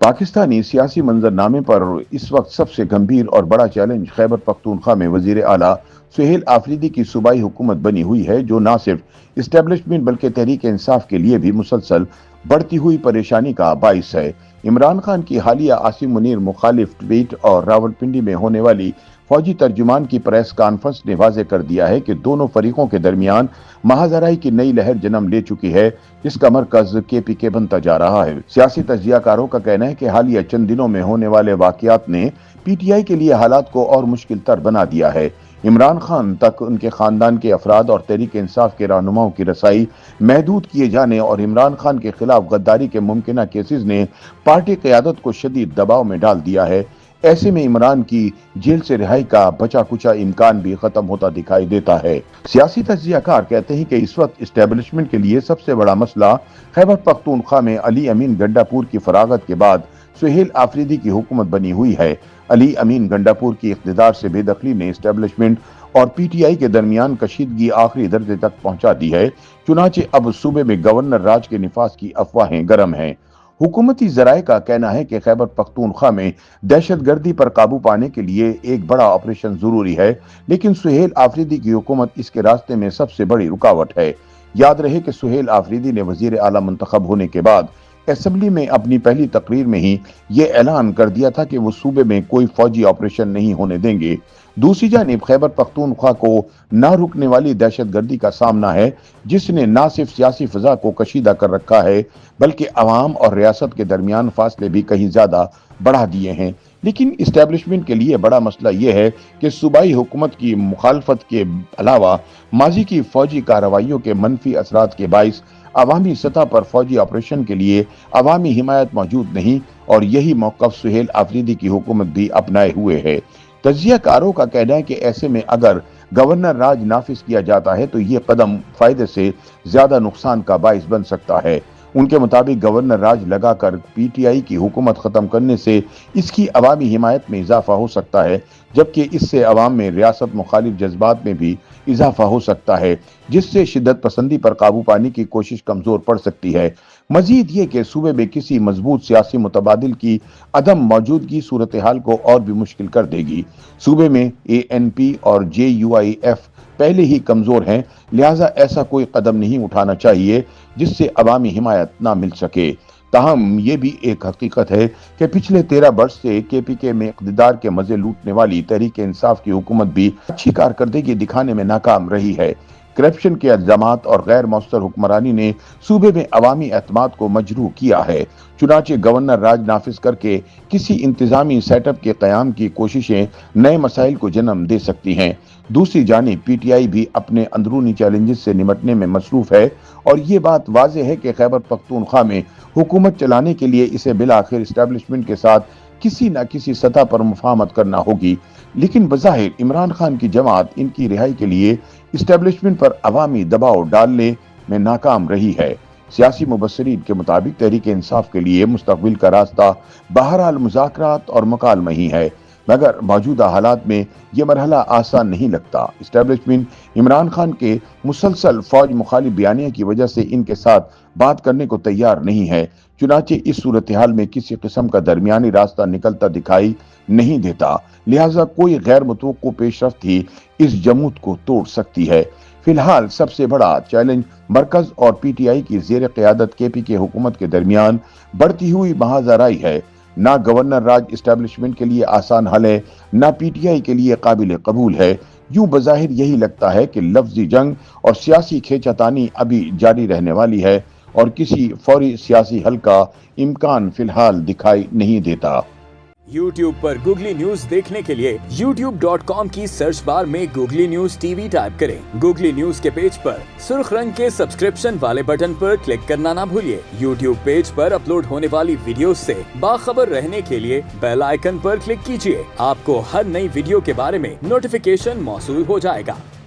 पाकिस्तानी सियासी मंजरनामे पर इस वक्त सबसे गंभीर और बड़ा चैलेंज खैबर पख्तूनख्वा में वजीर आला सुहेल आफरीदी की सूबाई हुकूमत बनी हुई है, जो न सिर्फ इस्टेब्लिशमेंट बल्कि तहरीक इंसाफ के लिए भी मुसलसल बढ़ती हुई परेशानी का बाइस है। इमरान खान की हालिया आसिम मुनीर मुखालिफ ट्वीट और रावलपिंडी में होने वाली फौजी तर्जुमान की प्रेस कॉन्फ्रेंस ने वाज़े कर दिया है कि दोनों फरीकों के दरमियान महाजराई की नई लहर जन्म ले चुकी है, जिसका मरकज KPK बनता जा रहा है। सियासी तज्जियाकारों का कहना है कि हालिया चंद दिनों में होने वाले वाकयात ने PTI के लिए हालात को और मुश्किल तर बना दिया है। इमरान खान तक उनके खानदान के अफराद और तहरीक इंसाफ के रहनुमाओं की रसाई महदूद किए जाने और इमरान खान के खिलाफ गद्दारी के मुमकिना केसेस ने पार्टी क़यादत को शदीद दबाव में डाल दिया है। ऐसे में इमरान की जेल से रिहाई का बचा कुचा इम्कान भी खत्म होता दिखाई देता है। सियासी तज्जियाकार कहते हैं कि इस वक्त इस्टेब्लिशमेंट के लिए सबसे बड़ा मसला खैबर पख्तूनख्वा में अली अमीन गंडापुर की फरागत के बाद सुहेल आफरीदी की हुकूमत बनी हुई है। अली अमीन गंडापुर की इख्तिदार से बेदखली ने इस्टेब्लिशमेंट और PTI के दरमियान कशीदगी आखिरी दर्जे तक पहुंचा दी है। चुनाचे अब सूबे में गवर्नर राज के निफाज की अफवाहें गर्म हैं। हुकूमती जराये का कहना है कि खैबर पख्तूनख्वा में दहशतगर्दी पर काबू पाने के लिए एक बड़ा ऑपरेशन जरूरी है, लेकिन सुहेल आफरीदी की हुकूमत इसके रास्ते में सबसे बड़ी रुकावट है। याद रहे कि सुहेल आफरीदी ने वजीर आला मुंतखब होने के बाद असेंबली में अपनी पहली तकरीर में ही ये ऐलान कर दिया था कि वो सूबे में कोई फौजी ऑपरेशन नहीं होने देंगे। दूसरी जानिब खैबर पख्तूनख्वा को ना रुकने वाली दहशतगर्दी का सामना है, जिसने ना सिर्फ सियासी फजा को कशीदा कर रखा है बल्कि अवाम और रियासत के दरमियान फासले भी कहीं ज्यादा बढ़ा दिए हैं। लेकिन इस्टेब्लिशमेंट के लिए बड़ा मसला यह है कि सूबाई हुकूमत की मुखालफत के अलावा माजी की फौजी कार्रवाइयों के मनफी असरात के बाइस अवामी सतह पर फौजी ऑपरेशन के लिए अवामी हिमायत मौजूद नहीं, और यही मौक़िफ़ सुहेल आफरीदी की हुकूमत भी अपनाए हुए है। तज्जियाकारों का कहना है कि ऐसे में अगर गवर्नर राज नाफिज किया जाता है तो ये कदम फायदे से ज्यादा नुकसान का बाइस बन सकता है। उनके मुताबिक गवर्नर राज लगाकर PTI की हुकूमत खत्म करने से इसकी अवामी हिमायत में इजाफा हो सकता है, जबकि इससे अवाम में रियासत मुखालिफ जज्बात में भी इजाफा हो सकता है, जिससे शिद्दत पसंदी पर काबू पाने की कोशिश कमजोर पड़ सकती है। मजीद ये कि सूबे में किसी मजबूत सियासी मुतबादिल की अदम मौजूदगी सूरत हाल को और भी मुश्किल कर देगी। सूबे में ANP और JUIF पहले ही कमजोर हैं, लिहाजा ऐसा कोई कदम नहीं उठाना चाहिए जिससे अवामी हिमायत ना मिल सके। ताहम ये भी एक हकीकत है कि पिछले 13 वर्ष से KPK में इक़्तिदार के मजे लूटने वाली तहरीक इंसाफ की हुकूमत भी अच्छी कारकर्दगी दिखाने में नाकाम रही है। करप्शन के इल्जामात और गैर मौसर हुक्मरानी ने सूबे में अवामी एतमाद को मजरूह किया है। चुनाचे गवर्नर राज नाफिज करके किसी इंतजामी सेटअप के क़याम की कोशिशें नए मसाइल को जन्म दे सकती हैं। दूसरी जानिब PTI भी अपने अंदरूनी चैलेंजेस से निमटने में मसरूफ है, और ये बात वाज़े है कि खैबर पख्तूनख्वा में हुकूमत चलाने के लिए इसे बिलाखिर इस्टेब्लिशमेंट के साथ किसी न किसी सतह पर मुफाहमत करना होगी। लेकिन बज़ाहिर इमरान खान की जमात इनकी रिहाई के लिए इस्टेब्लिशमेंट पर अवामी दबाव डालने में नाकाम रही है। सियासी मुबस्सिरीन के मुताबिक तहरीक इंसाफ के लिए मुस्तक़बिल का रास्ता बहरहाल मुज़ाकरात और मकालमा ही है, मगर मौजूदा हालात में यह मरहला आसान नहीं लगता। इस्टेब्लिशमेंट इमरान खान के मुसलसल फौज मुखालिफ बयानिया की वजह से इनके साथ बात करने को तैयार नहीं है। चुनाचे इस सूरत हाल में किसी किस्म का दरमियानी रास्ता निकलता दिखाई नहीं देता, लिहाजा कोई गैर मुतवक्को पेशरफ्त ही इस जमूत को तोड़ सकती है। फिलहाल सबसे बड़ा चैलेंज मरकज और PTI की ज़ेर क़यादत KPK हुकूमत के दरमियान बढ़ती हुई महाजराई है। ना गवर्नर राज इस्टेब्लिशमेंट के लिए आसान हल है, ना PTI के लिए काबिल कबूल है। यूं बज़ाहिर यही लगता है कि लफ्जी जंग और सियासी खींचातानी अभी जारी रहने वाली है, और किसी फौरी सियासी हल का इम्कान फिलहाल दिखाई नहीं देता। YouTube पर गूगली न्यूज देखने के लिए youtube.com की सर्च बार में गूगली न्यूज TV टाइप करें। गूगली न्यूज के पेज पर सुर्ख रंग के सब्सक्रिप्शन वाले बटन पर क्लिक करना ना भूलिए। YouTube पेज पर अपलोड होने वाली वीडियोस से बाखबर रहने के लिए बेल आइकन पर क्लिक कीजिए। आपको हर नई वीडियो के बारे में नोटिफिकेशन मौसूल हो जाएगा।